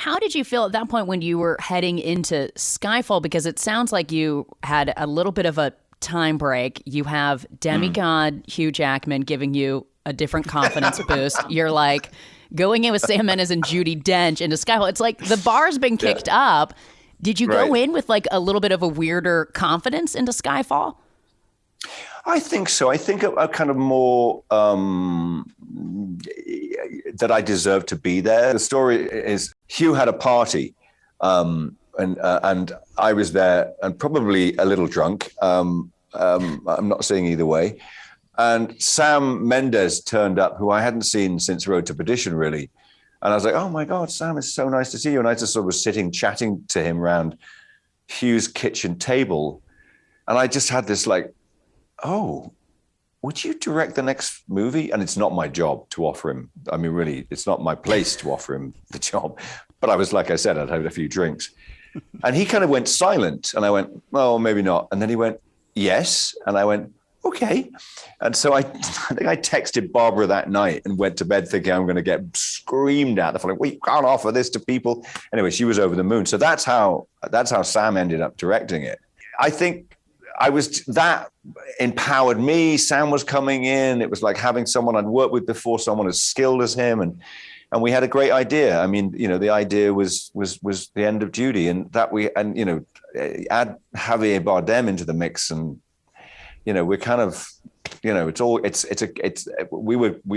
how did you feel at that point when you were heading into Skyfall? Because it sounds like you had a little bit of a time break. You have demigod Hugh Jackman giving you a different confidence boost. You're like going in with Sam Mendes and Judi Dench into Skyfall. It's like the bar's been kicked up. Did you go in with like a little bit of a weirder confidence into Skyfall? I think so. I think a kind of more that I deserve to be there. The story is Hugh had a party, and I was there, and probably a little drunk. I'm not saying either way. And Sam Mendes turned up, who I hadn't seen since Road to Perdition, really. And I was like, "Oh my God, Sam, it's so nice to see you." And I just sort of was sitting, chatting to him around Hugh's kitchen table, and I just had this like, "Oh, would you direct the next movie?" And it's not my job to offer him. I mean, really, it's not my place to offer him the job. But I was, like I said, I'd had a few drinks. And he kind of went silent. And I went, "Oh, maybe not." And then he went, "Yes." And I went, "Okay." And so I think I texted Barbara that night and went to bed thinking I'm going to get screamed at. The following, "We can't offer this to people." Anyway, she was over the moon. So that's how Sam ended up directing it. I think that empowered me. Sam was coming in. It was like having someone I'd worked with before, someone as skilled as him. And we had a great idea. I mean, the idea was the end of Judy, and add Javier Bardem into the mix. And, we're kind of, we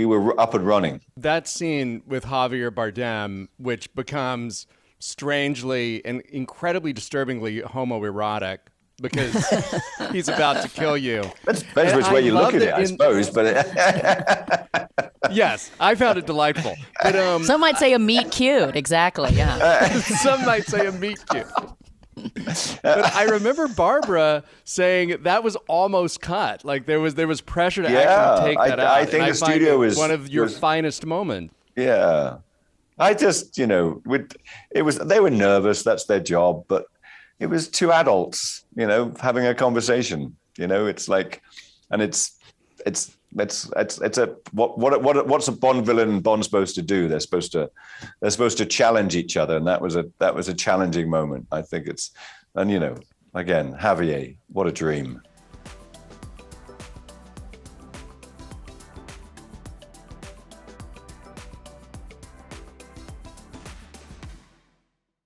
were up and running. That scene with Javier Bardem, which becomes strangely and incredibly disturbingly homoerotic, because he's about to kill you. That's which way you look at it, I suppose. But yes, I found it delightful. But, some might say a meet cute. Exactly. Yeah. Some might say a meet cute. But I remember Barbara saying that was almost cut. Like there was pressure to actually take that out. I think the studio was one of your finest moments. Yeah, I just they were nervous. That's their job, but it was two adults, having a conversation. It's like, and it's what's a Bond villain and Bond supposed to do? They're supposed to challenge each other, and that was a challenging moment. I think again, Javier, what a dream.